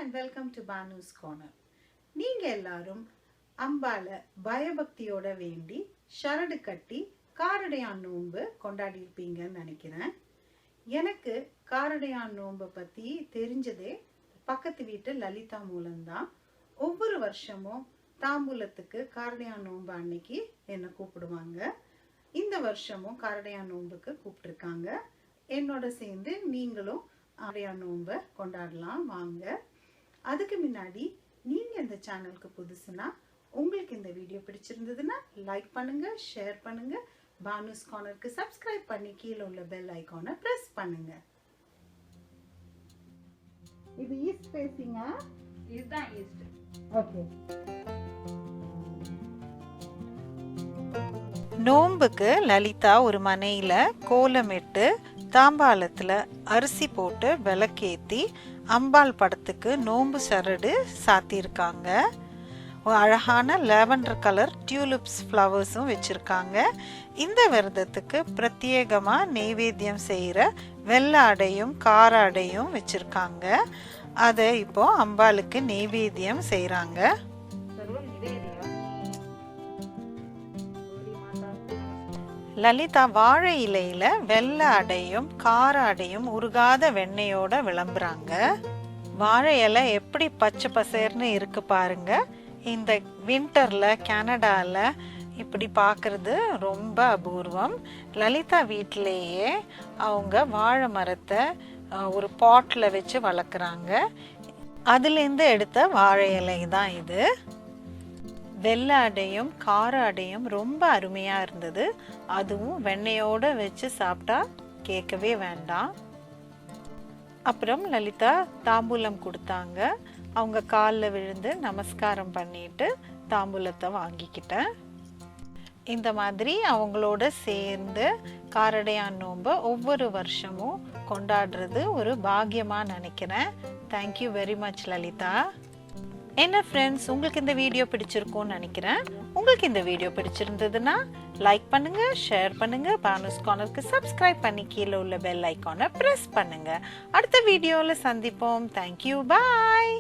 and welcome to Banu's Corner. நீங்க எல்லாரும் அம்பால பயபக்தியோட வேண்டி ஷரடு கட்டி காரடையான் நோன்பு கொண்டாடி இருப்பீங்கன்னு நினைக்கிறேன். எனக்கு காரடையான் நோன்பை பத்தி தெரிஞ்சதே பக்கத்து வீட்டு லலிதா மூலம்தான். ஒவ்வொரு வருஷமும் தாம்பூலத்துக்கு காரடையான் நோன்பு அன்னைக்கு என்னை கூப்பிடுவாங்க. இந்த வருஷமும் காரடையான் நோன்புக்கு கூப்பிட்டுருக்காங்க. என்னோட சேர்ந்து நீங்களும் காரடையான் நோன்பை கொண்டாடலாம் வாங்க. அதுக்கு முன்னாடி நீங்க இந்த சேனலுக்கு புதுசுனா உங்களுக்கு இந்த வீடியோ பிடிச்சிருந்ததுன்னா லைக் பண்ணுங்க, ஷேர் பண்ணுங்க, பானுஸ் கார்னருக்கு சப்ஸ்கிரைப் பண்ணி கீழே உள்ள பெல் ஐகானை பிரஸ் பண்ணுங்க. இது ஈஸ்ட் ஃபேசிங்கா? இதுதான் ஈஸ்ட். ஓகே. நோன்புக்கு லலிதா ஒரு மனையில கோலமிட்டு தாம்பாளத்துல அரிசி போட்டு விளக்கேத்தி அம்பாள் படத்துக்கு நோன்பு சரடு சாத்தியிருக்காங்க. அழகான லாவெண்டர் கலர் டியூலிப்ஸ் ஃப்ளவர்ஸும் வச்சிருக்காங்க. இந்த விரதத்துக்கு பிரத்யேகமா நெய்வேத்தியம் செய்யற வெள்ளை அடையும் கார அடையும் வச்சிருக்காங்க. அதை இப்போ அம்பாளுக்கு நெய்வேத்தியம் செய்யறாங்க. லலிதா வாழை இலையில வெள்ளை அடையும் கார அடையும் உருகாத வெண்ணெயோட விளம்புறாங்க. வாழை இலை எப்படி பச்சை பசேர்னு இருக்கு பாருங்க. இந்த வின்டர்ல கனடால இப்படி பார்க்கறது ரொம்ப அபூர்வம். லலிதா வீட்டிலேயே அவங்க வாழை மரத்தை ஒரு பாட்ல வச்சு வளர்க்குறாங்க. அதுலேருந்து எடுத்த வாழை இலை தான் இது. வெள்ளை அடையும் கார அடையும் ரொம்ப அருமையா இருந்தது. அதுவும் வெண்ணெயோட வச்சு சாப்பிட்டா கேட்கவே வேண்டாம். அப்புறம் லலிதா தாம்பூலம் கொடுத்தாங்க. அவங்க காலில் விழுந்து நமஸ்காரம் பண்ணிட்டு தாம்பூலத்தை வாங்கிக்கிட்டேன். இந்த மாதிரி அவங்களோட சேர்ந்து காரடையான் நோன்பை ஒவ்வொரு வருஷமும் கொண்டாடுறது ஒரு பாக்கியமா நினைக்கிறேன். Thank you very much Lalitha. என்ன ஃப்ரெண்ட்ஸ், உங்களுக்கு இந்த வீடியோ பிடிச்சிருக்கும்னு நினைக்கிறேன். உங்களுக்கு இந்த வீடியோ பிடிச்சிருந்ததுன்னா லைக் பண்ணுங்க, ஷேர் பண்ணுங்க, பானுஸ் கார்னருக்கு சப்ஸ்கிரைப் பண்ணி கீழே உள்ள பெல் ஐகானை பிரஸ் பண்ணுங்க. அடுத்த வீடியோவில் சந்திப்போம். தேங்க்யூ, பாய்.